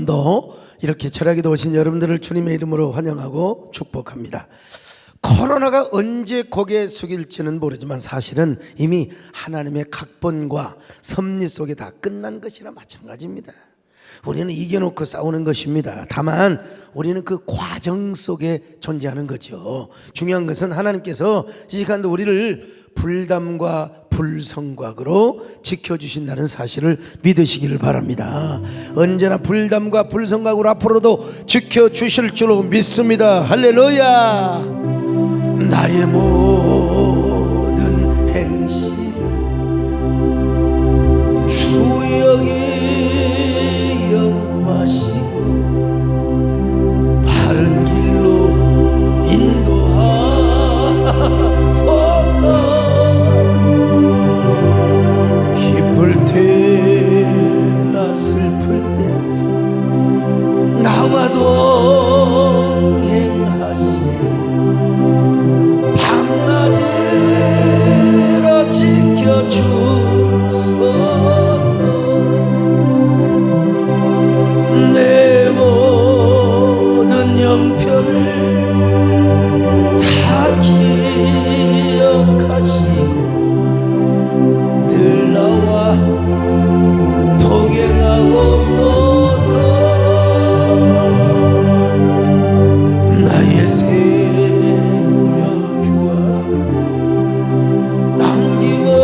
오늘도 이렇게 철학에도 오신 여러분들을 주님의 이름으로 환영하고 축복합니다. 코로나가 언제 고개 숙일지는 모르지만 사실은 이미 하나님의 각본과 섭리 속에 다 끝난 것이나 마찬가지입니다. 우리는 이겨놓고 싸우는 것입니다. 다만 우리는 그 과정 속에 존재하는 거죠. 중요한 것은 하나님께서 이 시간도 우리를 불담과 불성곽으로 지켜주신다는 사실을 믿으시기를 바랍니다. 언제나 불담과 불성곽으로 앞으로도 지켜주실 줄로 믿습니다. 할렐루야. 나의 모든 행실을 주영이 연마시고 바른 길로 인도하소서. 기쁠 때나 슬플 때 나와 동행하시네. 밤낮으로 지켜주소서. 내 모든 형편을 다 기억하시고 늘 나와 동행하옵소서. 나의 생명 주 앞에 남김없이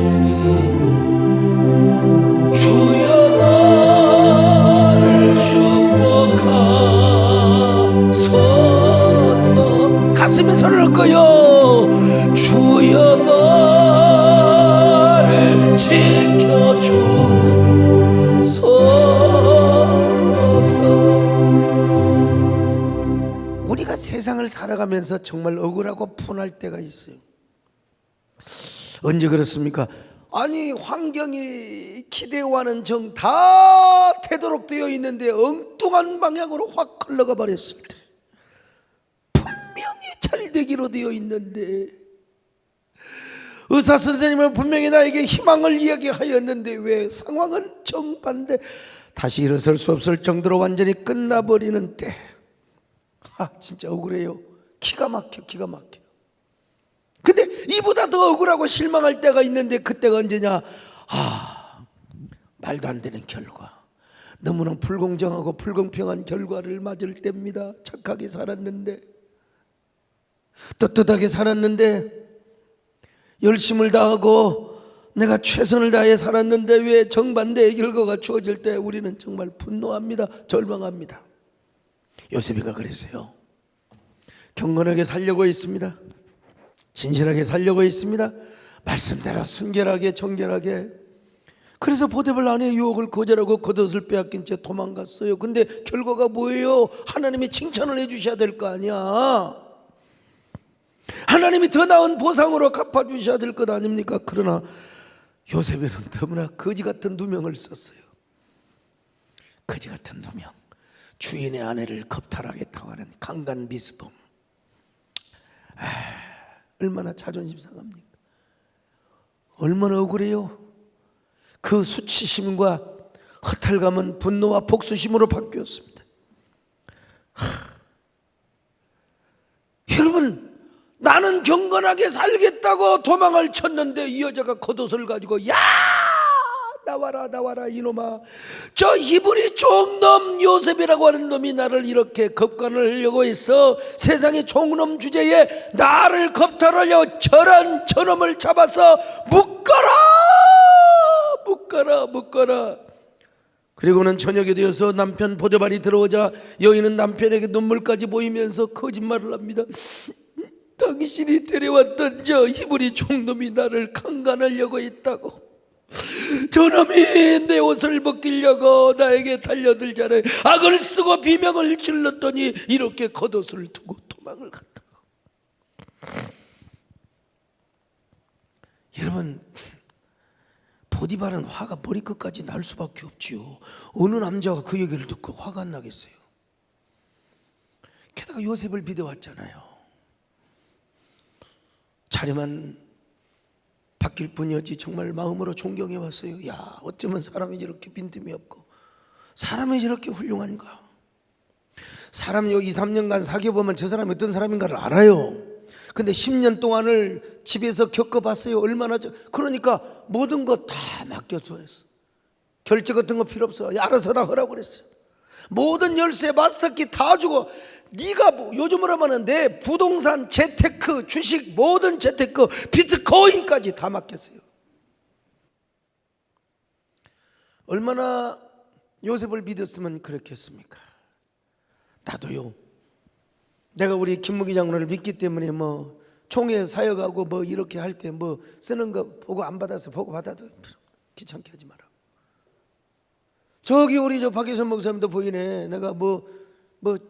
드리니 주여 나를 축복하소서. 가슴에 손을 얹고요. 주여 나를 지켜주소서. 우리가 세상을 살아가면서 정말 억울하고 분할 때가 있어요. 언제 그렇습니까? 아니 환경이 기대와는 정 다 되도록 되어 있는데 엉뚱한 방향으로 확 흘러가 버렸을 때, 분명히 잘 되기로 되어 있는데 의사 선생님은 분명히 나에게 희망을 이야기하였는데 왜 상황은 정반대, 다시 일어설 수 없을 정도로 완전히 끝나버리는 때, 진짜 억울해요. 기가 막혀. 근데 이보다 더 억울하고 실망할 때가 있는데 그때가 언제냐? 말도 안 되는 결과, 너무나 불공정하고 불공평한 결과를 맞을 때입니다. 착하게 살았는데, 떳떳하게 살았는데, 열심을 다하고 내가 최선을 다해 살았는데 왜 정반대의 결과가 주어질 때 우리는 정말 분노합니다. 절망합니다. 요셉이가 그랬어요. 경건하게 살려고 했습니다. 진실하게 살려고 했습니다. 말씀대로 순결하게 정결하게. 그래서 보디발 아내의 유혹을 거절하고 겉옷을 빼앗긴 채 도망갔어요. 근데 결과가 뭐예요? 하나님이 칭찬을 해주셔야 될 거 아니야. 하나님이 더 나은 보상으로 갚아주셔야 될 것 아닙니까? 그러나 요셉에는 너무나 거지 같은 누명을 썼어요. 거지 같은 누명. 주인의 아내를 겁탈하게 당하는 강간 미수범. 얼마나 자존심 상합니까? 얼마나 억울해요. 그 수치심과 허탈감은 분노와 복수심으로 바뀌었습니다. 여러분, 나는 경건하게 살겠다고 도망을 쳤는데 이 여자가 겉옷을 가지고 야 나와라 이놈아, 저 히브리 종놈 요셉이라고 하는 놈이 나를 이렇게 겁간을 하려고 해서 세상의 종놈 주제에 나를 겁탈하려고 저놈을 잡아서 묶어라. 그리고는 저녁이 되어서 남편 보디발이 들어오자 여인은 남편에게 눈물까지 보이면서 거짓말을 합니다. 당신이 데려왔던 저 히브리 종놈이 나를 강간하려고 했다고. 저놈이 내 옷을 벗기려고 나에게 달려들잖아요. 악을 쓰고 비명을 질렀더니 이렇게 겉옷을 두고 도망을 갔다고. 여러분, 보디발은 화가 머리끝까지 날 수밖에 없지요. 어느 남자가 그 얘기를 듣고 화가 안 나겠어요? 게다가 요셉을 비워왔잖아요. 자리만 바뀔 뿐이었지 정말 마음으로 존경해 왔어요. 야, 어쩌면 사람이 저렇게 빈틈이 없고 사람이 저렇게 훌륭한가? 사람 요 2, 3년간 사귀어보면 저 사람이 어떤 사람인가를 알아요. 근데 10년 동안을 집에서 겪어봤어요. 얼마나 그러니까 모든 거 다 맡겨줘요. 결제 같은 거 필요 없어. 알아서 다 하라고 그랬어요. 모든 열쇠 마스터키 다 주고, 네가 뭐 요즘으로 하면 내 부동산, 재테크, 주식, 모든 재테크, 비트코인까지 다 맡겼어요. 얼마나 요셉을 믿었으면 그렇겠습니까? 나도요. 내가 우리 김무기 장로를 믿기 때문에 뭐 총회 사역하고 뭐 이렇게 할 때 뭐 쓰는 거 보고 안 받아서 보고 받아도 귀찮게 하지 마라. 저기 우리 저 박예선 목사님도 보이네. 내가 뭐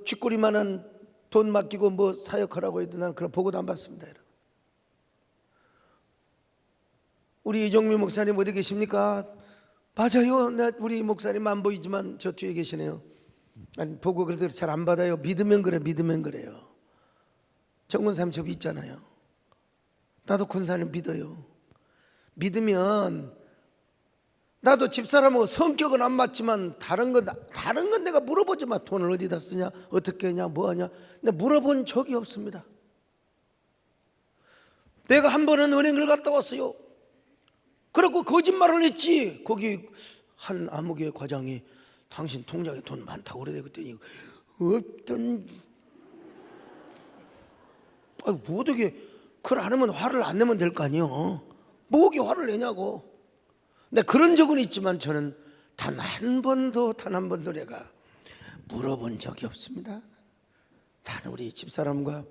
쥐꼬리만한 돈 맡기고 뭐 사역하라고 해도 난 그런 보고도 안 받습니다. 여러분. 우리 이종미 목사님 어디 계십니까? 맞아요. 우리 목사님 안 보이지만 저 뒤에 계시네요. 아니, 보고 그래도 잘 안 받아요. 믿으면 그래, 믿으면 그래요. 정권사님 저 있잖아요. 나도 권사님 믿어요. 믿으면 나도 집사람하고 성격은 안 맞지만 다른 건 내가 물어보지 마. 돈을 어디다 쓰냐, 어떻게 하냐, 뭐 하냐. 근데 물어본 적이 없습니다. 내가 한 번은 은행을 갔다 왔어요. 그리고 거짓말을 했지. 거기 한 암흑의 과장이 당신 통장에 돈 많다고 그래. 그랬더니 어떤 뭐 어떻게 그걸 안 하면 화를 안 내면 될 거 아니에요. 뭐게 화를 내냐고. 근데 그런 적은 있지만 저는 단 한 번도 내가 물어본 적이 없습니다. 단 우리 집사람과,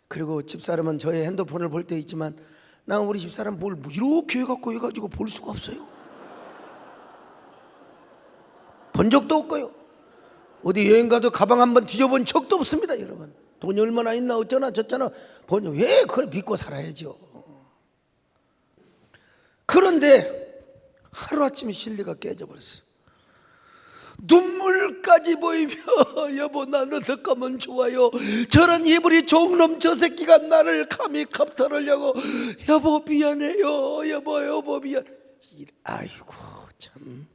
그리고 집사람은 저의 핸드폰을 볼 때 있지만 난 우리 집사람 뭘 이렇게 해가지고 볼 수가 없어요. 본 적도 없고요. 어디 여행 가도 가방 한번 뒤져본 적도 없습니다. 여러분, 돈이 얼마나 있나 어쩌나 저쩌나 왜 그걸 믿고 살아야죠. 그런데 하루아침에 신뢰가 깨져버렸어. 눈물까지 보이며 여보 난 어떡하면 좋아요. 저런 이불이 종놈 저 새끼가 나를 감히 갑탈하려고. 여보 미안해요. 여보 미안. 아이고 참.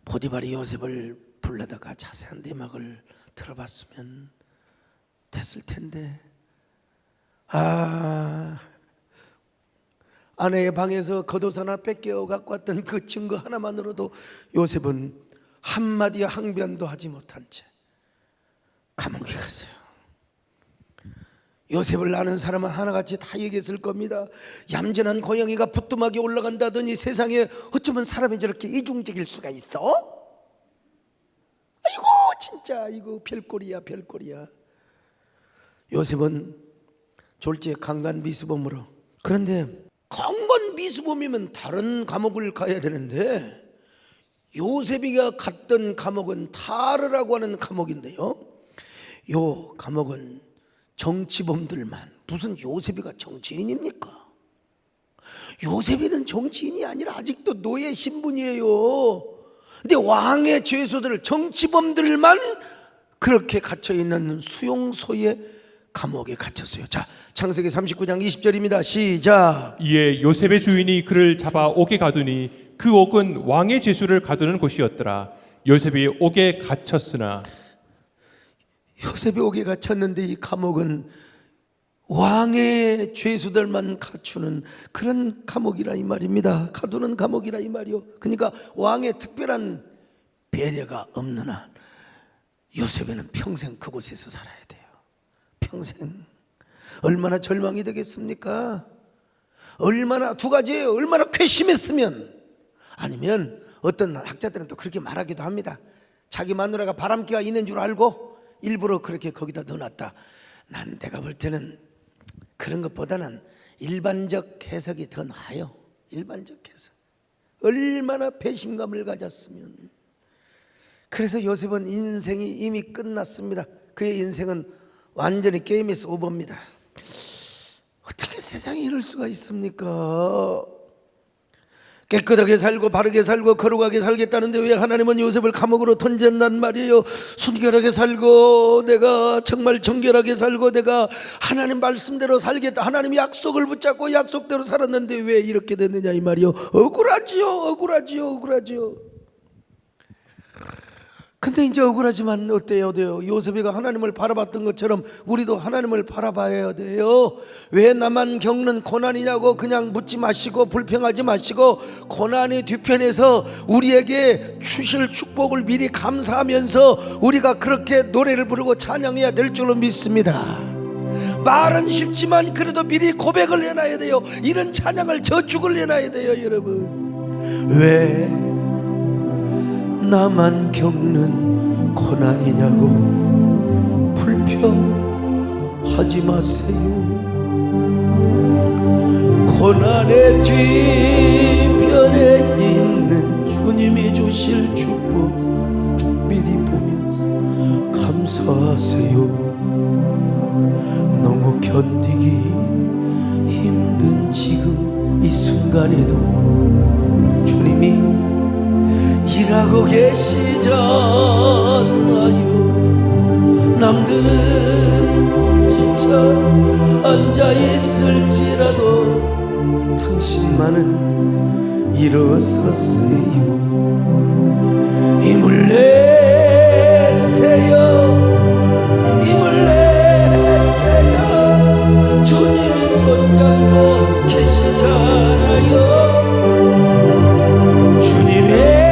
보디발이 요셉을 불러다가 자세한 내막을 들어봤으면 됐을 텐데. 아내의 방에서 겉옷 하나 뺏겨 갖고 왔던 그 증거 하나만으로도 요셉은 한마디 항변도 하지 못한 채 감옥에 갔어요. 요셉을 아는 사람은 하나같이 다 얘기했을 겁니다. 얌전한 고양이가 부뚜막에 올라간다더니 세상에 어쩌면 사람이 저렇게 이중적일 수가 있어? 아이고 진짜 이거 별꼴이야. 요셉은 졸지에 강간 미수범으로. 그런데 강간 미수범이면 다른 감옥을 가야 되는데 요셉이가 갔던 감옥은 타르라고 하는 감옥인데요, 요 감옥은 정치범들만. 무슨 요셉이가 정치인입니까? 요셉이는 정치인이 아니라 아직도 노예 신분이에요. 근데 왕의 죄수들, 정치범들만 그렇게 갇혀있는 수용소의 감옥에 갇혔어요. 자, 창세기 39장 20절입니다. 시작. 이에 요셉의 주인이 그를 잡아 옥에 가두니 그 옥은 왕의 죄수를 가두는 곳이었더라. 요셉이 옥에 갇혔으나. 요셉이 옥에 갇혔는데 이 감옥은 왕의 죄수들만 갖추는 그런 감옥이라 이 말입니다. 가두는 감옥이라 이 말이요. 그러니까 왕의 특별한 배려가 없는 한 요셉에는 평생 그곳에서 살아야 돼요. 평생. 얼마나 절망이 되겠습니까? 얼마나, 두 가지예요. 얼마나 괘씸했으면, 아니면 어떤 학자들은 또 그렇게 말하기도 합니다. 자기 마누라가 바람기가 있는 줄 알고 일부러 그렇게 거기다 넣어놨다. 난 내가 볼 때는 그런 것보다는 일반적 해석이 더 나아요. 일반적 해석. 얼마나 배신감을 가졌으면. 그래서 요셉은 인생이 이미 끝났습니다. 그의 인생은 완전히 게임에서 오버입니다. 어떻게 세상에 이럴 수가 있습니까? 깨끗하게 살고 바르게 살고 거룩하게 살겠다는데 왜 하나님은 요셉을 감옥으로 던졌단 말이에요? 순결하게 살고 내가 정말 정결하게 살고 내가 하나님 말씀대로 살겠다, 하나님이 약속을 붙잡고 약속대로 살았는데 왜 이렇게 됐느냐 이 말이요. 억울하지요. 근데 이제 억울하지만 어때요? 요셉이가 하나님을 바라봤던 것처럼 우리도 하나님을 바라봐야 돼요. 왜 나만 겪는 고난이냐고 그냥 묻지 마시고 불평하지 마시고, 고난의 뒤편에서 우리에게 주실 축복을 미리 감사하면서 우리가 그렇게 노래를 부르고 찬양해야 될 줄로 믿습니다. 말은 쉽지만 그래도 미리 고백을 해놔야 돼요. 이런 찬양을, 저축을 해놔야 돼요. 여러분, 왜 나만 겪는 고난이냐고 불평하지 마세요. 고난의 뒤편에 있는 주님이 주실 축복 미리 보면서 감사하세요. 너무 견디기 힘든 지금 이 순간에도 주님이 일하고 계시잖아요. 남들은 지쳐 앉아있을지라도 당신만은 일어섰어요. 힘을 내세요. 힘을 내세요. 주님이 손잡고 계시잖아요. 주님의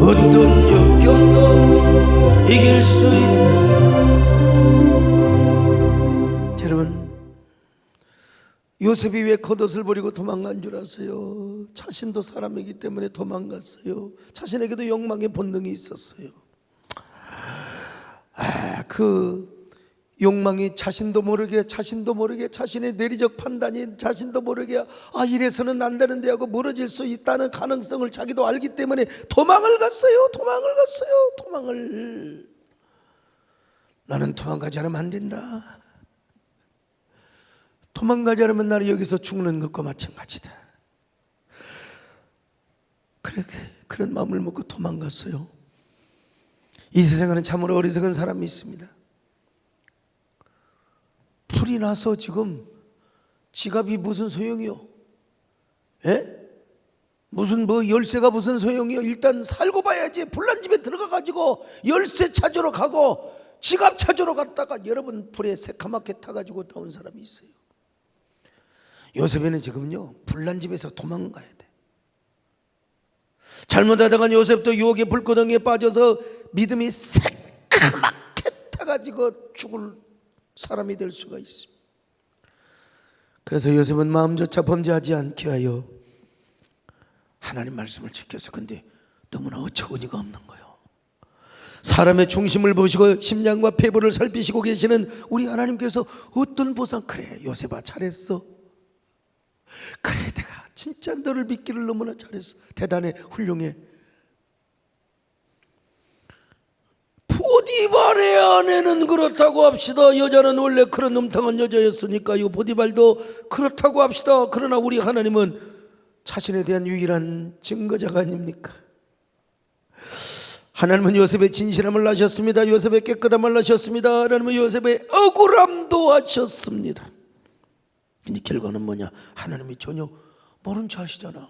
어떤 역경도 이길 수 있는. 여러분, 요셉이 왜 겉옷을 버리고 도망간 줄 아세요? 자신도 사람이기 때문에 도망갔어요. 자신에게도 욕망의 본능이 있었어요. 그 욕망이 자신도 모르게 자신의 내리적 판단이 자신도 모르게 이래서는 안 되는데 하고 멀어질 수 있다는 가능성을 자기도 알기 때문에 도망을 갔어요. 나는 도망가지 않으면 안 된다. 도망가지 않으면 나는 여기서 죽는 것과 마찬가지다. 그런 마음을 먹고 도망갔어요. 이 세상에는 참으로 어리석은 사람이 있습니다. 불이 나서 지금 지갑이 무슨 소용이요? 무슨 열쇠가 무슨 소용이요? 일단 살고 봐야지. 불난 집에 들어가가지고 열쇠 찾으러 가고 지갑 찾으러 갔다가 여러분 불에 새카맣게 타가지고 나온 사람이 있어요. 요셉에는 지금요 불난 집에서 도망가야 돼. 잘못하다가 요셉도 유혹의 불구덩이에 빠져서 믿음이 새카맣게 타가지고 죽을 사람이 될 수가 있습니다. 그래서 요셉은 마음조차 범죄하지 않게 하여 하나님 말씀을 지켰어. 근데 너무나 어처구니가 없는 거예요. 사람의 중심을 보시고 심령과 폐부를 살피시고 계시는 우리 하나님께서 어떤 보상, 그래 요셉아 잘했어. 그래 내가 진짜 너를 믿기를 너무나 잘했어. 대단해, 훌륭해. 보디발의 아내는 그렇다고 합시다. 여자는 원래 그런 음탕한 여자였으니까요. 보디발도 그렇다고 합시다. 그러나 우리 하나님은 자신에 대한 유일한 증거자가 아닙니까? 하나님은 요셉의 진실함을 아셨습니다. 요셉의 깨끗함을 아셨습니다. 하나님은 요셉의 억울함도 아셨습니다. 근데 결과는 뭐냐? 하나님이 전혀 모른 체 하시잖아.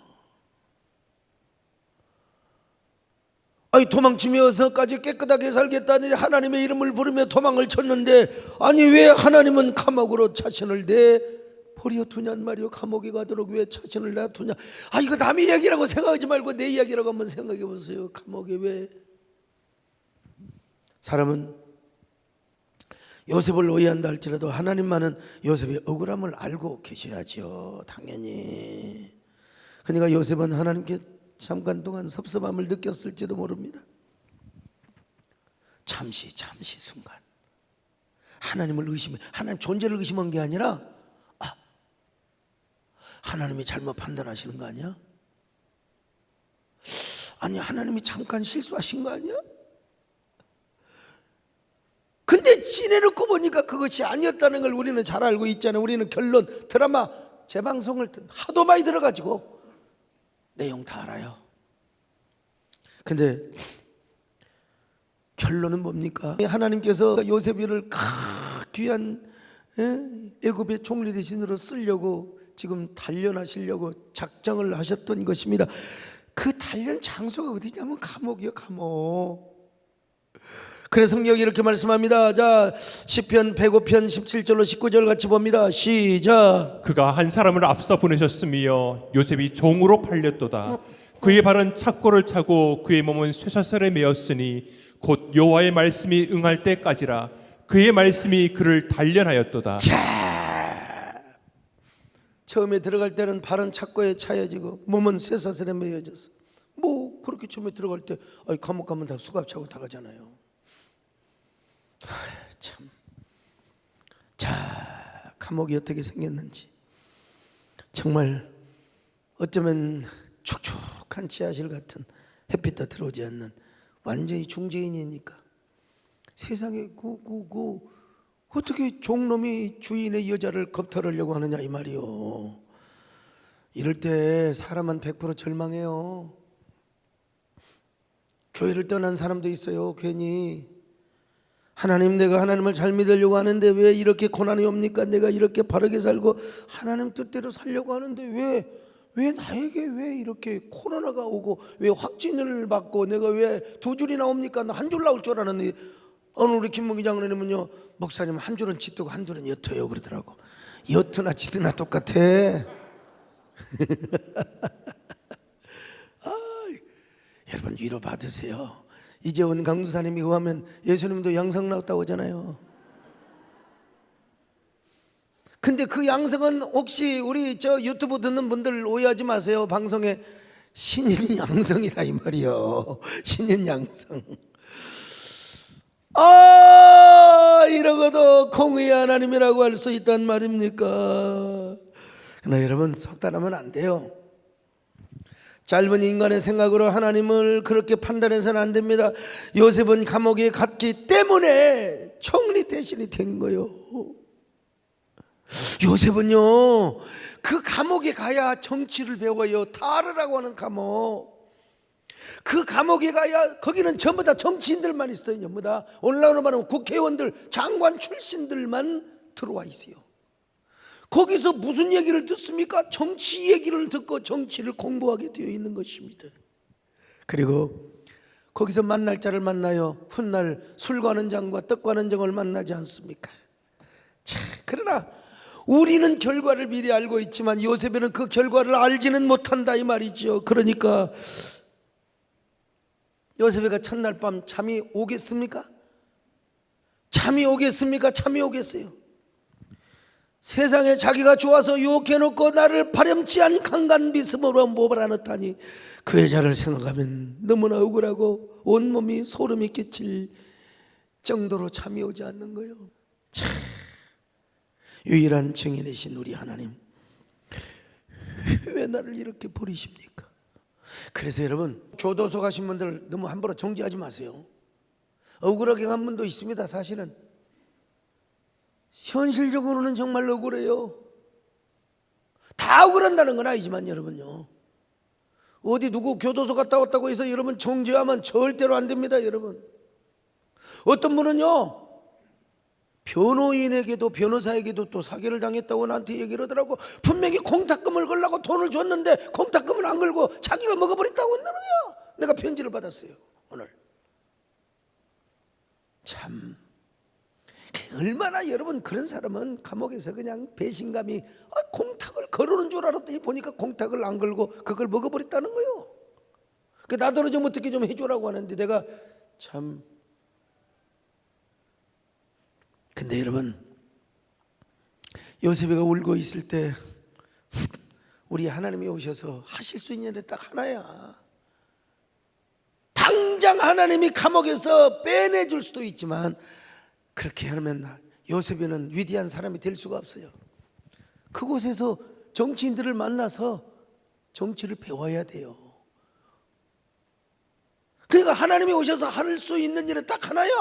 도망치면서까지 깨끗하게 살겠다니 하나님의 이름을 부르며 도망을 쳤는데, 아니 왜 하나님은 감옥으로 자신을 내버려 두냔 말이요. 감옥에 가도록 왜 자신을 놔두냐. 이거 남의 이야기라고 생각하지 말고 내 이야기라고 한번 생각해 보세요. 감옥에 왜? 사람은 요셉을 오해한다 할지라도 하나님만은 요셉의 억울함을 알고 계셔야죠. 당연히. 그러니까 요셉은 하나님께 잠깐 동안 섭섭함을 느꼈을지도 모릅니다. 잠시 순간 하나님을 의심해, 하나님 존재를 의심한 게 아니라 하나님이 잘못 판단하시는 거 아니야? 아니 하나님이 잠깐 실수하신 거 아니야? 근데 지내놓고 보니까 그것이 아니었다는 걸 우리는 잘 알고 있잖아요. 우리는 결론, 드라마 재방송을 하도 많이 들어가지고 내용 다 알아요. 근데 결론은 뭡니까? 하나님께서 요셉이를 귀한 애굽의 총리 대신으로 쓰려고 지금 단련하시려고 작정을 하셨던 것입니다. 그 단련 장소가 어디냐면 감옥이요, 감옥. 그래서 성경이 이렇게 말씀합니다. 자, 시편 105편 17절로 19절 같이 봅니다. 시작. 그가 한 사람을 앞서 보내셨으며 요셉이 종으로 팔렸도다. 그의 발은 착고를 차고 그의 몸은 쇠사슬에 매었으니 곧 여호와의 말씀이 응할 때까지라. 그의 말씀이 그를 단련하였도다. 자, 처음에 들어갈 때는 발은 착고에 차여지고 몸은 쇠사슬에 매여졌어. 뭐 그렇게 처음에 들어갈 때 감옥 가면 다 수갑 차고 다 가잖아요. 참. 자, 감옥이 어떻게 생겼는지 정말 어쩌면 축축한 지하실 같은 햇빛도 들어오지 않는 완전히 중재인이니까 세상에 어떻게 종놈이 주인의 여자를 겁탈하려고 하느냐 이 말이요. 이럴 때 사람은 100% 절망해요. 교회를 떠난 사람도 있어요. 괜히 하나님, 내가 하나님을 잘 믿으려고 하는데 왜 이렇게 고난이 옵니까? 내가 이렇게 바르게 살고 하나님 뜻대로 살려고 하는데 왜 나에게 왜 이렇게 코로나가 오고 왜 확진을 받고 내가 왜 2줄이 나옵니까? 나 1줄 나올 줄 알았는데 오늘 우리 김문기 장로님은요, 목사님 1줄은 짙고 1줄은 옅어요 그러더라고. 옅으나 짙으나 똑같아. 여러분 위로 받으세요. 이재원 강도사님이 의하면 예수님도 양성 나왔다고 하잖아요. 근데 그 양성은 혹시 우리 저 유튜브 듣는 분들 오해하지 마세요. 방송에 신인 양성이라 이 말이요. 신인 양성. 이러고도 공의 하나님이라고 할 수 있단 말입니까? 그러나 여러분 속단하면 안 돼요. 짧은 인간의 생각으로 하나님을 그렇게 판단해서는 안 됩니다. 요셉은 감옥에 갔기 때문에 총리 대신이 된 거예요. 요셉은요, 그 감옥에 가야 정치를 배워요. 타르라고 하는 감옥. 그 감옥에 가야 거기는 전부 다 정치인들만 있어요. 전부 다 오늘날로 말하면 국회의원들, 장관 출신들만 들어와 있어요. 거기서 무슨 얘기를 듣습니까? 정치 얘기를 듣고 정치를 공부하게 되어 있는 것입니다. 그리고 거기서 만날 자를 만나요. 훗날 술 관은 장과 떡 관은 정을 만나지 않습니까? 자, 그러나 우리는 결과를 미리 알고 있지만 요셉에는 그 결과를 알지는 못한다 이 말이죠. 그러니까 요셉이가 첫날 밤 잠이 오겠습니까? 잠이 오겠습니까? 잠이 오겠어요. 세상에 자기가 좋아서 유혹해놓고 나를 파렴치한 강간 비스무로 모발아넣다니 그 여자를 생각하면 너무나 억울하고 온몸이 소름이 끼칠 정도로 잠이 오지 않는 거예요. 참, 유일한 증인이신 우리 하나님, 왜 나를 이렇게 버리십니까? 그래서 여러분 교도소 가신 분들 너무 함부로 정지하지 마세요. 억울하게 간 분도 있습니다. 사실은 현실적으로는 정말 억울해요. 다 억울한다는 건 아니지만 여러분요, 어디 누구 교도소 갔다 왔다고 해서 여러분 정죄하면 절대로 안 됩니다. 여러분, 어떤 분은요 변호인에게도 변호사에게도 또 사기를 당했다고 나한테 얘기를 하더라고. 분명히 공탁금을 걸라고 돈을 줬는데 공탁금을 안 걸고 자기가 먹어버렸다고 한다는 거야. 내가 편지를 받았어요 오늘. 참, 얼마나 여러분 그런 사람은 감옥에서 그냥 배신감이 공탁을 걸어놓은 줄 알았더니 보니까 공탁을 안 걸고 그걸 먹어버렸다는 거예요. 나더러 좀 어떻게 좀 해주라고 하는데 내가 참. 근데 여러분 요셉이가 울고 있을 때 우리 하나님이 오셔서 하실 수 있는 게 딱 하나야. 당장 하나님이 감옥에서 빼내줄 수도 있지만 그렇게 하면 요셉이는 위대한 사람이 될 수가 없어요. 그곳에서 정치인들을 만나서 정치를 배워야 돼요. 그러니까 하나님이 오셔서 할 수 있는 일은 딱 하나야.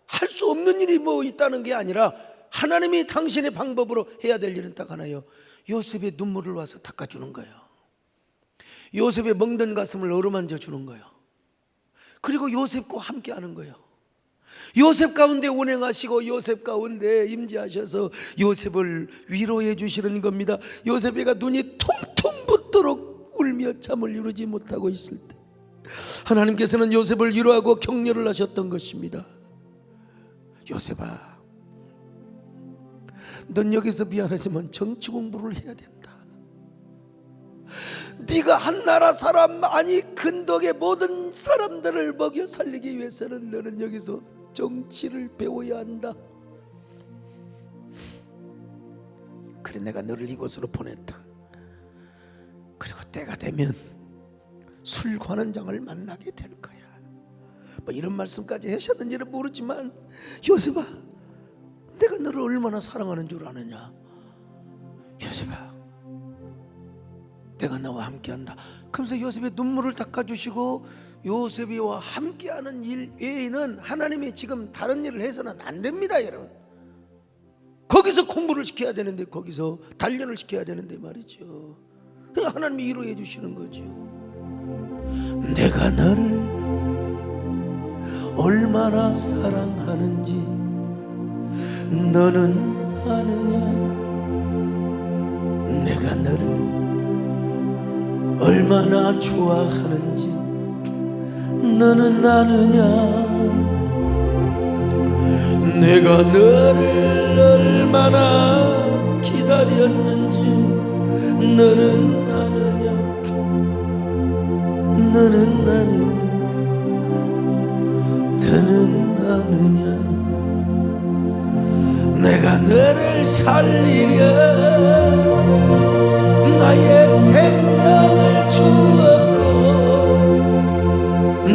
할 수 없는 일이 뭐 있다는 게 아니라 하나님이 당신의 방법으로 해야 될 일은 딱 하나요. 요셉의 눈물을 와서 닦아주는 거예요. 요셉의 멍든 가슴을 어루만져 주는 거예요. 그리고 요셉과 함께 하는 거예요. 요셉 가운데 운행하시고 요셉 가운데 임재하셔서 요셉을 위로해 주시는 겁니다. 요셉이가 눈이 퉁퉁 붓도록 울며 잠을 이루지 못하고 있을 때 하나님께서는 요셉을 위로하고 격려를 하셨던 것입니다. 요셉아, 넌 여기서 미안하지만 정치 공부를 해야 된다. 네가 한 나라 사람, 아니 근덕의 모든 사람들을 먹여 살리기 위해서는 너는 여기서 정치를 배워야 한다. 그래, 내가 너를 이곳으로 보냈다. 그리고 때가 되면 술 관원장을 만나게 될 거야. 뭐 이런 말씀까지 하셨는지는 모르지만, 요셉아, 내가 너를 얼마나 사랑하는 줄 아느냐. 요셉아, 내가 너와 함께한다. 그러면서 요셉의 눈물을 닦아주시고 요셉이와 함께하는 일 외에는 하나님이 지금 다른 일을 해서는 안 됩니다, 여러분. 거기서 공부를 시켜야 되는데, 거기서 단련을 시켜야 되는데 말이죠. 하나님이 위로해 주시는 거죠. 내가 너를 얼마나 사랑하는지 너는 아느냐. 내가 너를 얼마나 좋아하는지 너는 아느냐. 내가 너를 얼마나 기다렸는지 너는 아느냐. 너는 아느냐. 너는 아느냐. 내가 너를 살리려 나의 생명을 주었고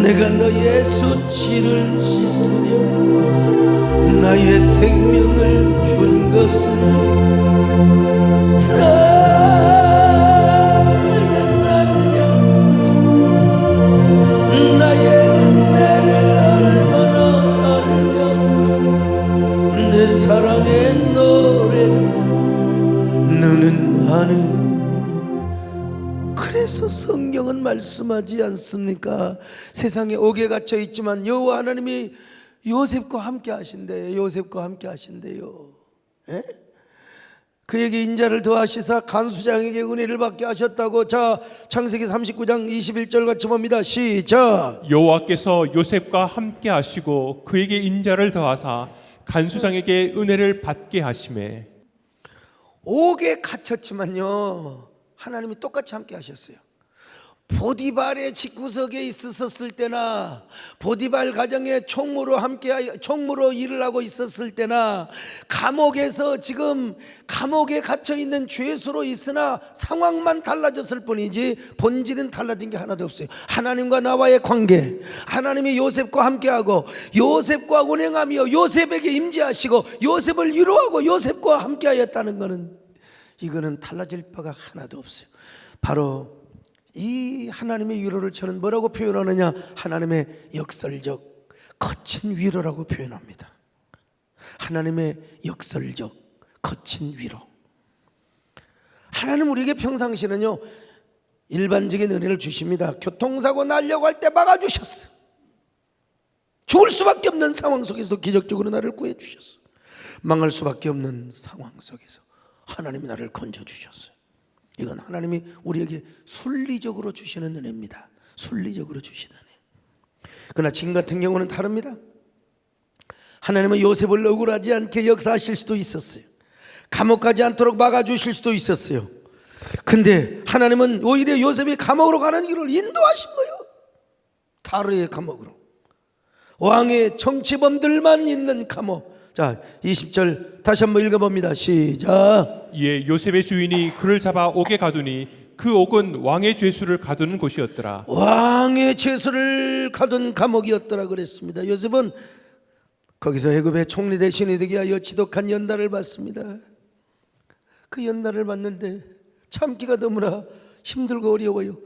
내가 너의 수치를 씻으려 나의 생명을 준 것을 너는 아느냐. 나의 은혜를 얼마나 알며 내 사랑의 노래를 너는 아느냐. 그래서 성경은 말씀하지 않습니까? 세상에 옥에 갇혀 있지만 여호와 하나님이 요셉과 함께 하신대요. 요셉과 함께 하신대요. 예? 그에게 인자를 더하시사 간수장에게 은혜를 받게 하셨다고. 자, 창세기 39장 21절 같이 봅니다. 시작. 여호와께서 요셉과 함께 하시고 그에게 인자를 더하사 간수장에게 은혜를 받게 하심에. 옥에 갇혔지만요, 하나님이 똑같이 함께 하셨어요. 보디발의 집구석에 있었을 때나 보디발 가정에 총무로 일을 하고 있었을 때나 감옥에서 지금 감옥에 갇혀 있는 죄수로 있으나 상황만 달라졌을 뿐이지 본질은 달라진 게 하나도 없어요. 하나님과 나와의 관계, 하나님이 요셉과 함께하고 요셉과 운행하며 요셉에게 임재하시고 요셉을 위로하고 요셉과 함께하였다는 것은, 이거는 달라질 바가 하나도 없어요. 바로 이 하나님의 위로를 저는 뭐라고 표현하느냐, 하나님의 역설적 거친 위로라고 표현합니다. 하나님의 역설적 거친 위로. 하나님 우리에게 평상시는요 일반적인 은혜를 주십니다. 교통사고 나려고 할 때 막아주셨어요. 죽을 수밖에 없는 상황 속에서 기적적으로 나를 구해주셨어요. 망할 수밖에 없는 상황 속에서 하나님이 나를 건져주셨어요. 이건 하나님이 우리에게 순리적으로 주시는 은혜입니다. 순리적으로 주시는 은혜. 그러나 지금 같은 경우는 다릅니다. 하나님은 요셉을 억울하지 않게 역사하실 수도 있었어요. 감옥 가지 않도록 막아주실 수도 있었어요. 근데 하나님은 오히려 요셉이 감옥으로 가는 길을 인도하신 거예요. 타르의 감옥으로, 왕의 정치범들만 있는 감옥. 자, 20절 다시 한번 읽어봅니다. 시작. 이에 요셉의 주인이 그를 잡아 옥에 가두니 그 옥은 왕의 죄수를 가두는 곳이었더라. 왕의 죄수를 가둔 감옥이었더라 그랬습니다. 요셉은 거기서 애굽의 총리 대신이 되기 위하여 지독한 연단을 받습니다. 그 연단을 받는데 참기가 너무나 힘들고 어려워요.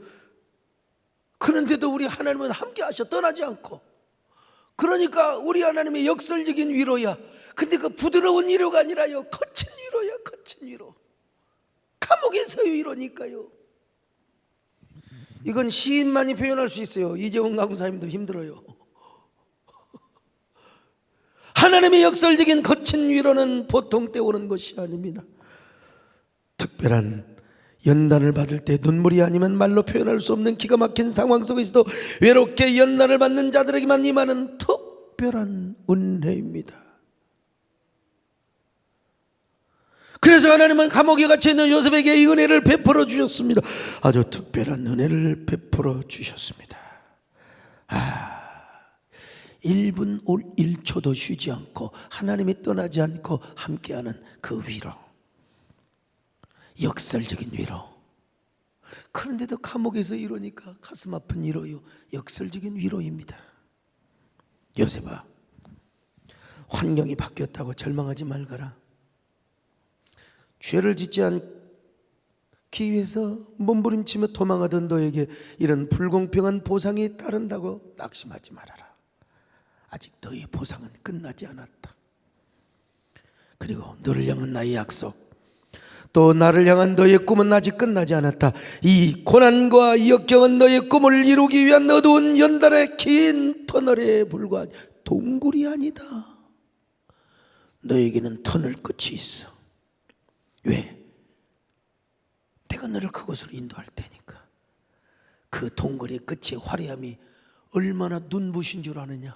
그런데도 우리 하나님은 함께 하셔, 떠나지 않고. 그러니까 우리 하나님의 역설적인 위로야. 근데 그 부드러운 위로가 아니라요, 거친 위로야, 거친 위로. 감옥에서의 위로니까요. 이건 시인만이 표현할 수 있어요. 이재훈 강사님도 힘들어요. 하나님의 역설적인 거친 위로는 보통 때 오는 것이 아닙니다. 특별한 연단을 받을 때 눈물이 아니면 말로 표현할 수 없는 기가 막힌 상황 속에서도 외롭게 연단을 받는 자들에게만 임하는 특별한 은혜입니다. 그래서 하나님은 감옥에 갇혀있는 요셉에게 이 은혜를 베풀어 주셨습니다. 아주 특별한 은혜를 베풀어 주셨습니다. 1분 1초도 쉬지 않고 하나님이 떠나지 않고 함께하는 그 위로, 역설적인 위로. 그런데도 감옥에서 이러니까 가슴 아픈 위로요, 역설적인 위로입니다. 요셉아, 환경이 바뀌었다고 절망하지 말거라. 죄를 짓지 않기 위해서 몸부림치며 도망하던 너에게 이런 불공평한 보상이 따른다고 낙심하지 말아라. 아직 너의 보상은 끝나지 않았다. 그리고 너를 향한 나의 약속, 또 나를 향한 너의 꿈은 아직 끝나지 않았다. 이 고난과 이 역경은 너의 꿈을 이루기 위한 어두운 연단의 긴 터널에 불과한 동굴이 아니다. 너에게는 터널 끝이 있어. 왜? 내가 너를 그곳으로 인도할 테니까. 그 동굴의 끝의 화려함이 얼마나 눈부신 줄 아느냐?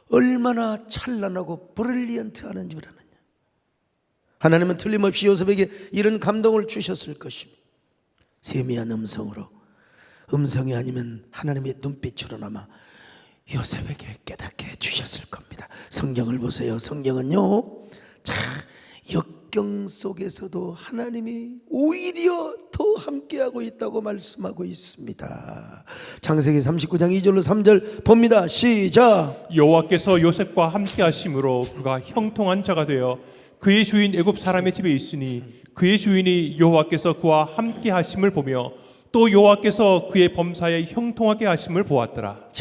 얼마나 찬란하고 브릴리언트하는 줄 아느냐? 하나님은 틀림없이 요셉에게 이런 감동을 주셨을 것입니다. 세미한 음성으로, 음성이 아니면 하나님의 눈빛으로나마 요셉에게 깨닫게 해주셨을 겁니다. 성경을 보세요. 성경은요, 자, 역경 속에서도 하나님이 오히려 더 함께하고 있다고 말씀하고 있습니다. 창세기 39장 2절로 3절 봅니다. 시작. 여호와께서 요셉과 함께 하심으로 그가 형통한 자가 되어 그의 주인 애굽 사람의 집에 있으니 그의 주인이 여호와께서 그와 함께 하심을 보며 또 여호와께서 그의 범사에 형통하게 하심을 보았더라.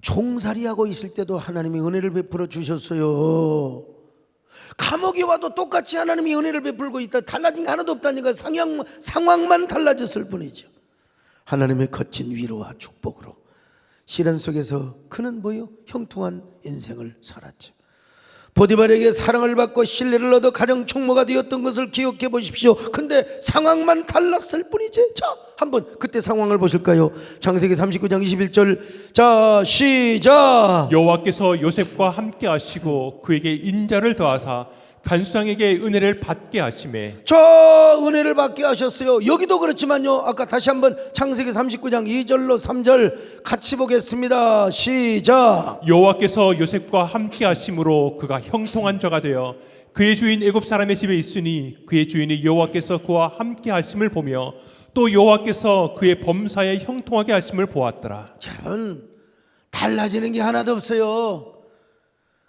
종살이하고 있을 때도 하나님이 은혜를 베풀어 주셨어요. 감옥에 와도 똑같이 하나님이 은혜를 베풀고 있다. 달라진 게 하나도 없다니까. 상황만 달라졌을 뿐이죠. 하나님의 거친 위로와 축복으로 시련 속에서 그는 뭐요? 형통한 인생을 살았죠. 보디발에게 사랑을 받고 신뢰를 얻어 가정 총무가 되었던 것을 기억해 보십시오. 근데 상황만 달랐을 뿐이지. 자, 한번 그때 상황을 보실까요? 창세기 39장 21절. 자, 시작. 여호와께서 요셉과 함께 하시고 그에게 인자를 더하사 간수장에게 은혜를 받게 하시매. 저 은혜를 받게 하셨어요. 여기도 그렇지만요, 아까 다시 한번 창세기 39장 2절로 3절 같이 보겠습니다. 시작. 여호와께서 요셉과 함께 하심으로 그가 형통한 자가 되어 그의 주인 애굽 사람의 집에 있으니 그의 주인이 여호와께서 그와 함께 하심을 보며 또 여호와께서 그의 범사에 형통하게 하심을 보았더라. 여러분, 달라지는 게 하나도 없어요.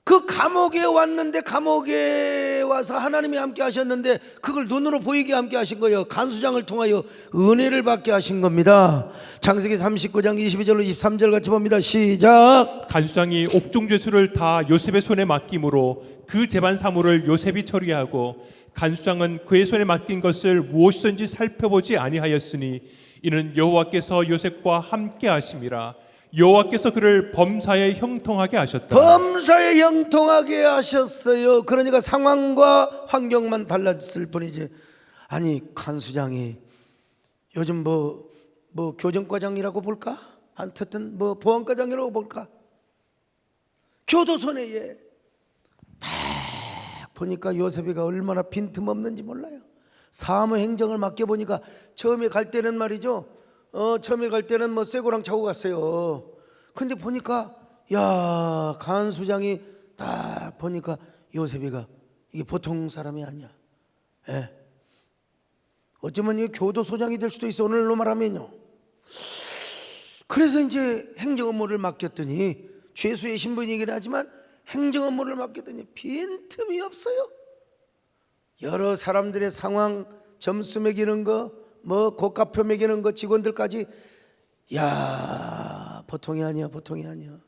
그 감옥에 왔는데, 감옥에 와서 하나님이 함께 하셨는데 그걸 눈으로 보이게 함께 하신 거예요. 간수장을 통하여 은혜를 받게 하신 겁니다. 창세기 39장 22절로 23절 같이 봅니다. 시작. 간수장이 옥중 죄수를 다 요셉의 손에 맡김으로 그 재반 사물을 요셉이 처리하고 간수장은 그의 손에 맡긴 것을 무엇이든지 살펴보지 아니하였으니 이는 여호와께서 요셉과 함께 하심이라. 여호와께서 그를 범사에 형통하게 하셨다. 범사에 형통하게 하셨어요. 그러니까 상황과 환경만 달랐을 뿐이지. 아니, 간수장이 요즘 뭐 교정과장이라고 볼까? 하여튼 뭐 보안과장이라고 볼까? 교도소 내에 딱 보니까 요셉이가 얼마나 빈틈없는지 몰라요. 사무행정을 맡겨보니까 처음에 갈 때는 말이죠, 처음에 갈 때는 뭐 쇠고랑 차고 갔어요. 근데 보니까, 야, 간수장이 딱 보니까 요셉이가 이게 보통 사람이 아니야. 예. 어쩌면 이 교도소장이 될 수도 있어, 오늘로 말하면요. 그래서 이제 행정 업무를 맡겼더니, 죄수의 신분이긴 하지만 행정 업무를 맡겼더니 빈틈이 없어요. 여러 사람들의 상황, 점수 매기는 거, 뭐 고가표 매기는 거, 직원들까지, 야, 보통이 아니야, 보통이 아니야.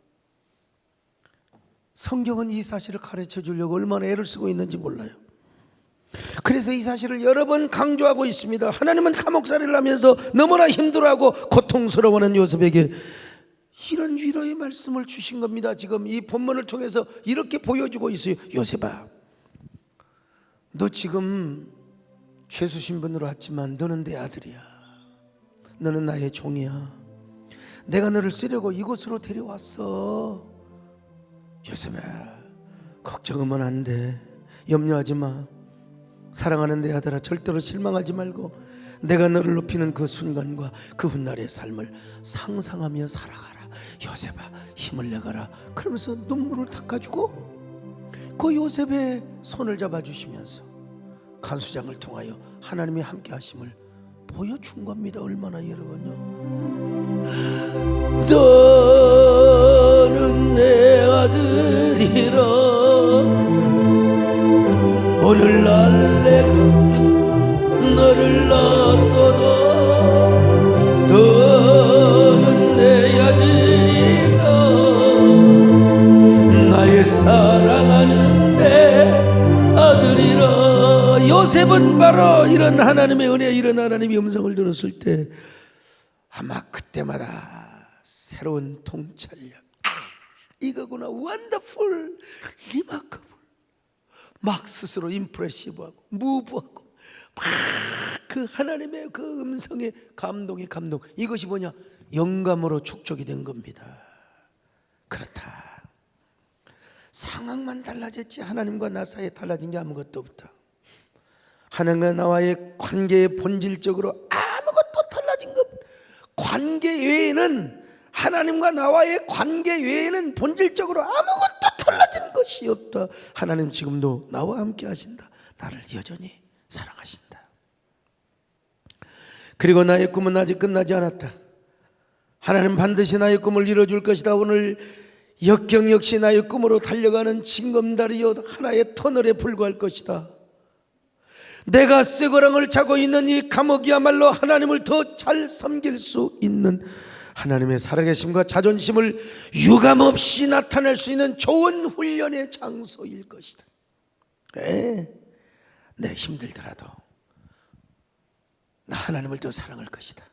성경은 이 사실을 가르쳐 주려고 얼마나 애를 쓰고 있는지 몰라요. 그래서 이 사실을 여러 번 강조하고 있습니다. 하나님은 감옥살이를 하면서 너무나 힘들어하고 고통스러워하는 요셉에게 이런 위로의 말씀을 주신 겁니다. 지금 이 본문을 통해서 이렇게 보여주고 있어요. 요셉아, 너 지금 죄수 신분으로 왔지만 너는 내 아들이야. 너는 나의 종이야. 내가 너를 쓰려고 이곳으로 데려왔어. 요셉아, 걱정하면 안 돼. 염려하지 마. 사랑하는 내 아들아, 절대로 실망하지 말고 내가 너를 높이는 그 순간과 그 훗날의 삶을 상상하며 살아가라. 요셉아, 힘을 내가라. 그러면서 눈물을 닦아주고 그 요셉의 손을 잡아주시면서 간수장을 통하여 하나님이 함께 하심을 보여준 겁니다. 얼마나 여러분요. 너는 내 아들이라. 오늘날 내가 너를 낳았도다. 너는 내 아들이라. 나의 사랑하는 내 아들이라. 요셉은 바로 이런 하나님의 은혜, 이런 하나님의 음성을 들었을 때 아마 그때마다 새로운 통찰력, 이거구나, 원더풀, 리마커블, 막 스스로 임프레시브하고 무브하고 막 그 하나님의 그 음성의 감동, 이것이 뭐냐? 영감으로 축적이 된 겁니다. 그렇다. 상황만 달라졌지 하나님과 나 사이에 달라진 게 아무것도 없다. 하나님과 나와의 관계에 본질적으로 아무것도 달라진 것 없다. 관계 외에는, 하나님과 나와의 관계 외에는 본질적으로 아무것도 달라진 것이 없다. 하나님 지금도 나와 함께 하신다. 나를 여전히 사랑하신다. 그리고 나의 꿈은 아직 끝나지 않았다. 하나님 반드시 나의 꿈을 이뤄줄 것이다. 오늘 역경 역시 나의 꿈으로 달려가는 징검다리요, 하나의 터널에 불과할 것이다. 내가 쇠고랑을 차고 있는 이 감옥이야말로 하나님을 더 잘 섬길 수 있는, 하나님의 살아계심과 자존심을 유감없이 나타낼 수 있는 좋은 훈련의 장소일 것이다. 내 힘들더라도 나 하나님을 더 사랑할 것이다.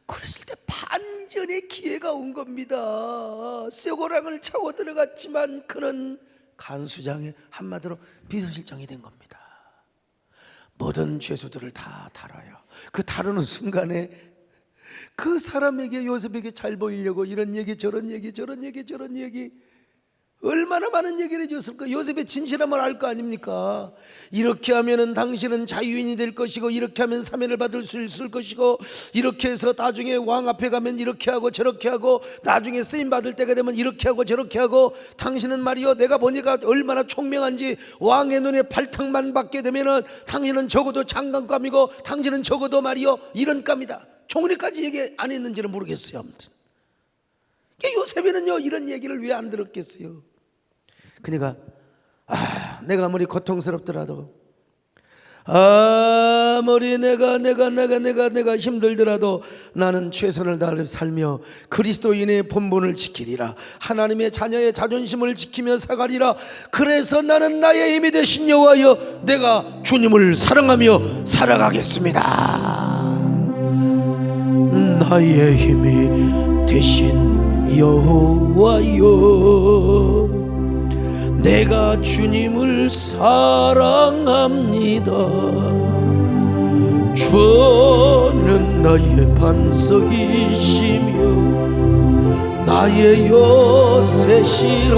그랬을 때 반전의 기회가 온 겁니다. 쇠고랑을 차고 들어갔지만 그는 간수장의, 한마디로 비서실장이 된 겁니다. 모든 죄수들을 다 다뤄요. 그 다루는 순간에 그 사람에게, 요셉에게 잘 보이려고 이런 얘기 저런 얘기 얼마나 많은 얘기를 해줬을까. 요셉의 진실함을 알 거 아닙니까? 이렇게 하면은 당신은 자유인이 될 것이고, 이렇게 하면 사면을 받을 수 있을 것이고, 이렇게 해서 나중에 왕 앞에 가면 이렇게 하고 저렇게 하고, 나중에 쓰임 받을 때가 되면 이렇게 하고 저렇게 하고, 당신은 말이요, 내가 보니까 얼마나 총명한지, 왕의 눈에 발탁만 받게 되면은 당신은 적어도 장관감이고, 당신은 적어도 말이요 이런 감이다. 총리까지 얘기 안 했는지는 모르겠어요. 아무튼 요셉에는요 이런 얘기를 왜 안 들었겠어요? 그러니까 내가 아무리 고통스럽더라도, 아무리 내가 힘들더라도 나는 최선을 다해 살며 그리스도인의 본분을 지키리라. 하나님의 자녀의 자존심을 지키며 살아가리라. 그래서 나는 나의 힘이 되신 여호와여, 내가 주님을 사랑하며 살아가겠습니다. 나의 힘이 되신 여호와여, 내가 주님을 사랑합니다. 주는 나의 반석이시며 나의 요새시라.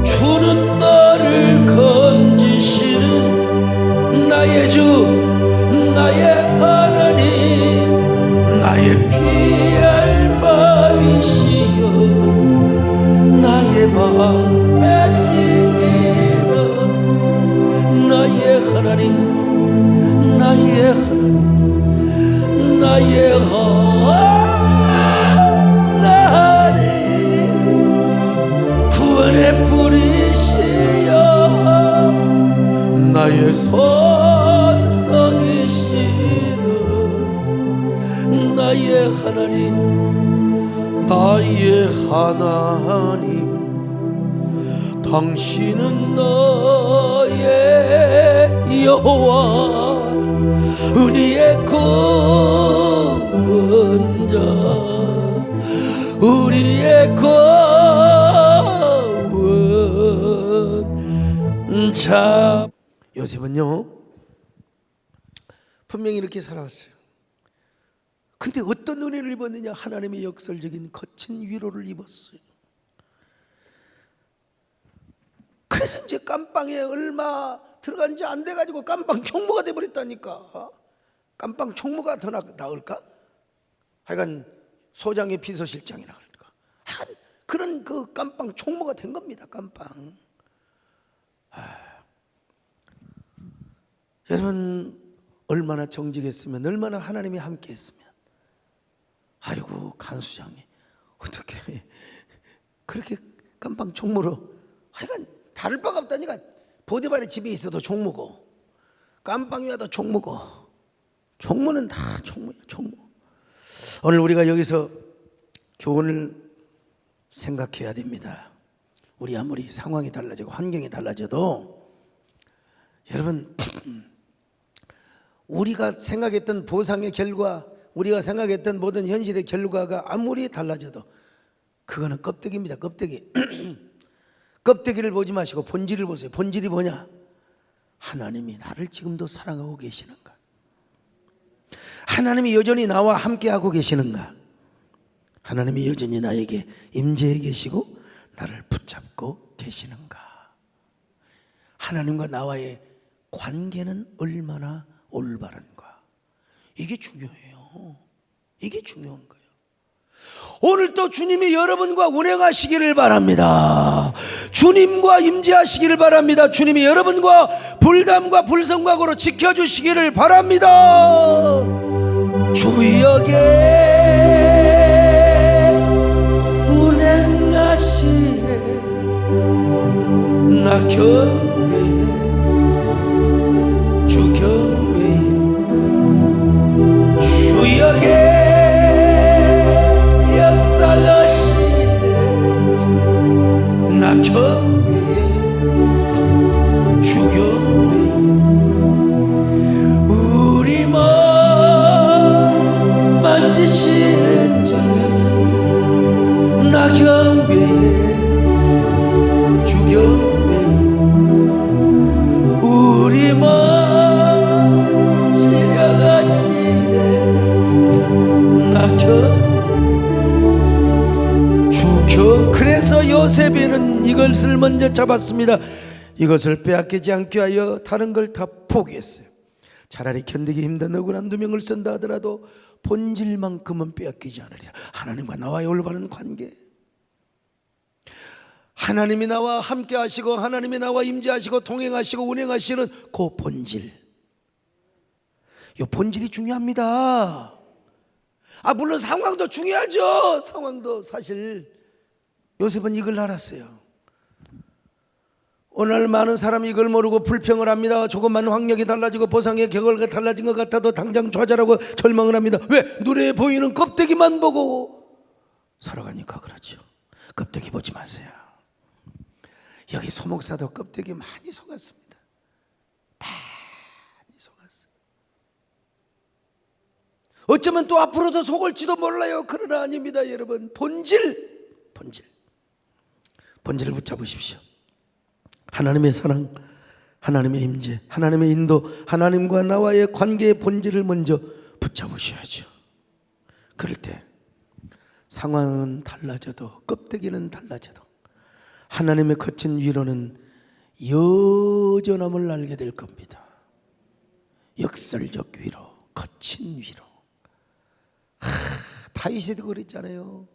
주는 나를 건지시는 나의 주, 나의 하나님, 나의 피할 바위시여, 나의 방패시니라. 나의 하나님, 나의 하나님, 나의 하나님, 구원의 불이시여, 나의 선성이시여, 나의 하나님, 나의 하나님, 당신은 나의 여호와, 우리의 구원자. 잡. 요셉은요 분명히 이렇게 살아왔어요. 근데 어떤 은혜를 입었느냐? 하나님의 역설적인 거친 위로를 입었어요. 그래서 이제 깜빵에 얼마 들어간 지 안 돼가지고 깜빵 총무가 돼버렸다니까. 깜빵 총무가 더 나을까? 하여간 소장의 비서실장이라 그럴까? 하여간 그런 그 깜빵 총무가 된 겁니다. 깜빵. 여러분 얼마나 정직했으면, 얼마나 하나님이 함께했으면. 아이고 간수장이 어떻게 그렇게 깜빵 총무로, 하여간 다를 바가 없다니까. 보디발의 집에 있어도 총무고, 깜빵에 와도 총무고, 총무는 다 총무야, 총무. 오늘 우리가 여기서 교훈을 생각해야 됩니다. 우리 아무리 상황이 달라지고 환경이 달라져도 여러분 우리가 생각했던 보상의 결과, 우리가 생각했던 모든 현실의 결과가 아무리 달라져도 그거는 껍데기입니다. 껍데기. 껍데기를 보지 마시고 본질을 보세요. 본질이 뭐냐? 하나님이 나를 지금도 사랑하고 계시는가? 하나님이 여전히 나와 함께하고 계시는가? 하나님이 여전히 나에게 임재해 계시고 나를 붙잡고 계시는가? 하나님과 나와의 관계는 얼마나 올바른가? 이게 중요해요. 이게 중요한 거예요. 오늘 또 주님이 여러분과 운행하시기를 바랍니다. 주님과 임재하시기를 바랍니다. 주님이 여러분과 불담과 불성각으로 지켜주시기를 바랍니다. 주역에 운행하시네. 나 경배해, 주 경배해. 주역에 나 경배해, 주 경배해. 우리 몸 만지시는 자 나 경배해, 주 경배해. 우리 몸 지려가시네. 나 경배해. 그래서 요셉에는 이것을 먼저 잡았습니다. 이것을 빼앗기지 않게 하여 다른 걸 다 포기했어요. 차라리 견디기 힘든 억울한 누명을 쓴다 하더라도 본질만큼은 빼앗기지 않으리라. 하나님과 나와의 올바른 관계, 하나님이 나와 함께 하시고 하나님이 나와 임재하시고 동행하시고 운행하시는 그 본질, 이 본질이 중요합니다. 물론 상황도 중요하죠. 상황도 사실 요셉은 이걸 알았어요. 오늘 많은 사람이 이걸 모르고 불평을 합니다. 조금만 환경이 달라지고 보상의 결과가 달라진 것 같아도 당장 좌절하고 절망을 합니다. 왜? 눈에 보이는 껍데기만 보고 살아가니까 그렇죠. 껍데기 보지 마세요. 여기 소목사도 껍데기 많이 속았습니다. 많이 속았어요. 어쩌면 또 앞으로도 속을지도 몰라요. 그러나 아닙니다. 여러분, 본질을 붙잡으십시오. 하나님의 사랑, 하나님의 임재, 하나님의 인도, 하나님과 나와의 관계의 본질을 먼저 붙잡으셔야죠. 그럴 때 상황은 달라져도, 껍데기는 달라져도 하나님의 거친 위로는 여전함을 알게 될 겁니다. 역설적 위로, 거친 위로. 다윗이도 그랬잖아요.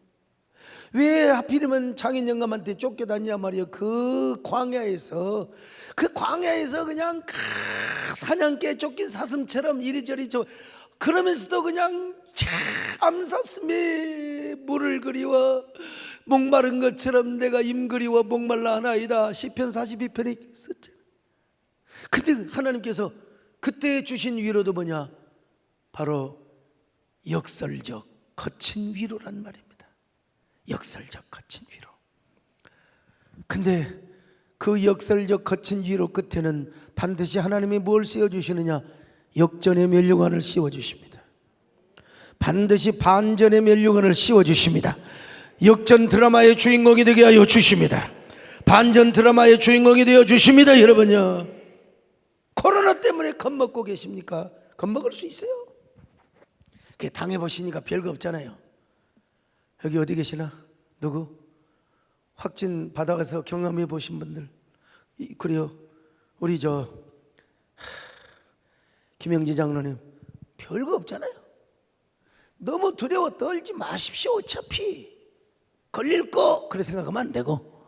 왜 하필이면 장인 영감한테 쫓겨다니냐 말이에요. 그 광야에서 그냥 사냥개 쫓긴 사슴처럼 이리저리 그러면서도 그냥 참 샀음에 물을 그리워 목마른 것처럼 내가 임 그리워 목말라 하나이다. 시편 42편에 썼잖아요. 근데 하나님께서 그때 주신 위로도 뭐냐? 바로 역설적 거친 위로란 말입니다. 역설적 거친 위로. 근데 그 역설적 거친 위로 끝에는 반드시 하나님이 뭘 씌워주시느냐? 역전의 면류관을 씌워주십니다. 반드시 반전의 면류관을 씌워주십니다. 역전 드라마의 주인공이 되게 하여 주십니다. 반전 드라마의 주인공이 되어 주십니다. 여러분요, 코로나 때문에 겁먹고 계십니까? 겁먹을 수 있어요. 그게 당해보시니까 별거 없잖아요. 여기 어디 계시나? 누구? 확진 받아가서 경험해 보신 분들. 그래요. 우리 김영지 장로님, 별거 없잖아요. 너무 두려워 떨지 마십시오. 어차피 걸릴 거 그래 생각하면 안 되고,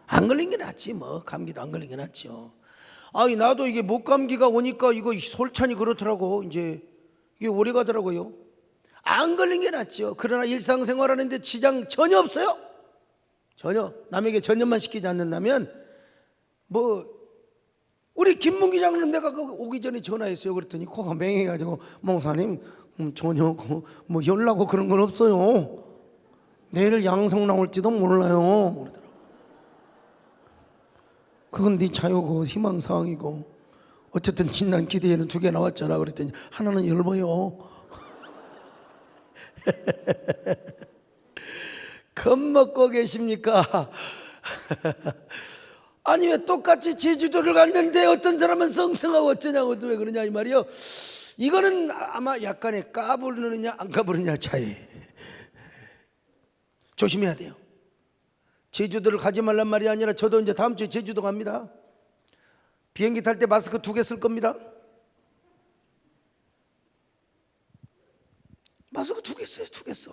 안 걸린 게 낫지. 뭐 감기도 안 걸린 게 낫죠. 아니 나도 이게 목감기가 오니까 이거 솔찬이 그렇더라고. 이제 이게 오래 가더라고요. 안 걸린 게 낫죠. 그러나 일상생활하는데 지장 전혀 없어요. 전혀. 남에게 전염만 시키지 않는다면, 우리 김문기 장로님 내가 오기 전에 전화했어요. 그랬더니 코가 맹해가지고, 목사님 전혀 연락 그런 건 없어요. 내일 양성 나올지도 몰라요. 그러더라고. 그건 네 자유고 희망사항이고, 어쨌든 진단 기대에는 2개 나왔잖아. 그랬더니 하나는 열어요. 겁먹고 계십니까? 아니 왜 똑같이 제주도를 갔는데 어떤 사람은 성성하고 어쩌냐고 왜 그러냐 이 말이요. 이거는 아마 약간의 까부르느냐 안 까부르느냐 차이. 조심해야 돼요. 제주도를 가지 말란 말이 아니라 저도 이제 다음 주에 제주도 갑니다. 비행기 탈 때 마스크 2개 쓸 겁니다. 마스크 2개 써요. 2개 써.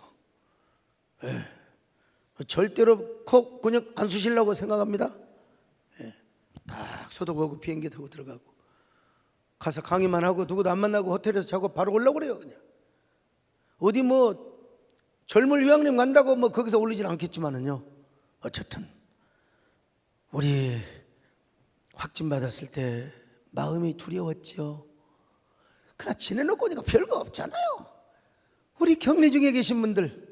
절대로 코 근육 안 쑤시려고 생각합니다. 딱 소독하고 비행기 타고 들어가고, 가서 강의만 하고 누구도 안 만나고 호텔에서 자고 바로 올라오고 그래요. 그냥 어디 젊은 휴양림 간다고 거기서 올리진 않겠지만은요, 어쨌든 우리 확진 받았을 때 마음이 두려웠죠. 그러나 지내놓고 보니까 별거 없잖아요. 우리 격리 중에 계신 분들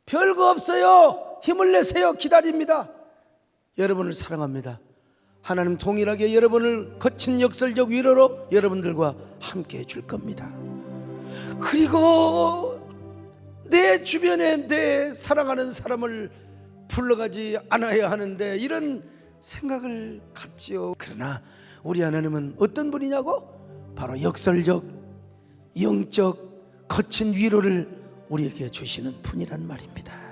별거 없어요. 힘을 내세요. 기다립니다. 여러분을 사랑합니다. 하나님 동일하게 여러분을 거친 역설적 위로로 여러분들과 함께 해줄 겁니다. 그리고 내 주변에 내 사랑하는 사람을 불러가지 않아야 하는데 이런 생각을 갖지요. 그러나 우리 하나님은 어떤 분이냐고? 바로 역설적 영적 거친 위로를 우리에게 주시는 분이란 말입니다.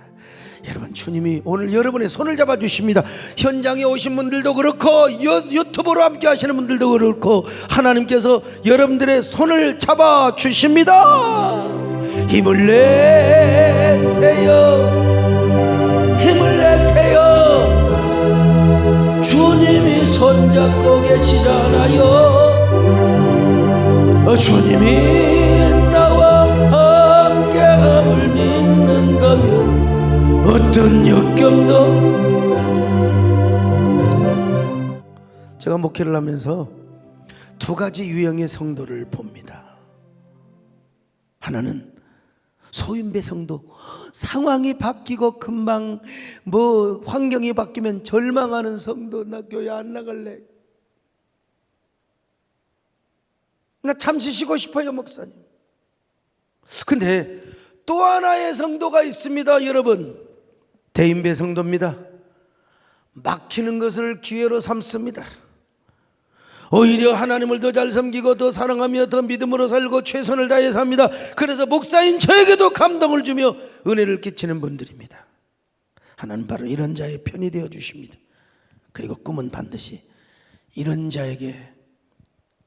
여러분, 주님이 오늘 여러분의 손을 잡아주십니다. 현장에 오신 분들도 그렇고 유튜브로 함께 하시는 분들도 그렇고 하나님께서 여러분들의 손을 잡아주십니다. 힘을 내세요. 힘을 내세요. 주님이 손잡고 계시잖아요. 주님이 나와 함께함을 믿는다면 어떤 역경도. 제가 목회를 하면서 2가지 유형의 성도를 봅니다. 하나는 소인배 성도, 상황이 바뀌고 금방 환경이 바뀌면 절망하는 성도. 나 교회 안 나갈래, 나 잠시 쉬고 싶어요 목사님. 근데 또 하나의 성도가 있습니다. 여러분, 대인배 성도입니다. 막히는 것을 기회로 삼습니다. 오히려 하나님을 더 잘 섬기고 더 사랑하며 더 믿음으로 살고 최선을 다해 삽니다. 그래서 목사인 저에게도 감동을 주며 은혜를 끼치는 분들입니다. 하나님 바로 이런 자의 편이 되어 주십니다. 그리고 꿈은 반드시 이런 자에게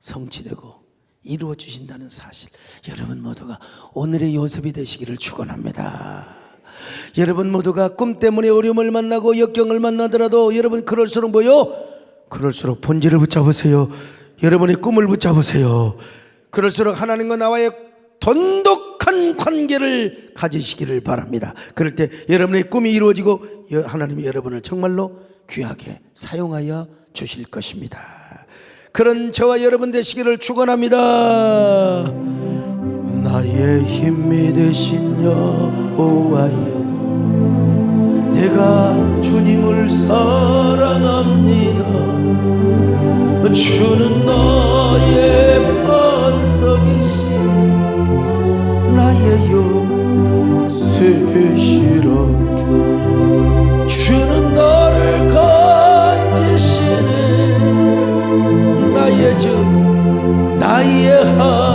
성취되고 이루어 주신다는 사실, 여러분 모두가 오늘의 요셉이 되시기를 축원합니다. 여러분 모두가 꿈 때문에 어려움을 만나고 역경을 만나더라도 여러분 그럴수록 그럴수록 본질을 붙잡으세요. 여러분의 꿈을 붙잡으세요. 그럴수록 하나님과 나와의 돈독한 관계를 가지시기를 바랍니다. 그럴 때 여러분의 꿈이 이루어지고 하나님이 여러분을 정말로 귀하게 사용하여 주실 것입니다. 그런 저와 여러분 되시기를 축원합니다. 나의 힘이 되신 여호와여, 내가 주님을 사랑합니다. 주는 나의 반석이시니 나의 요새시라. 주는 나를 나의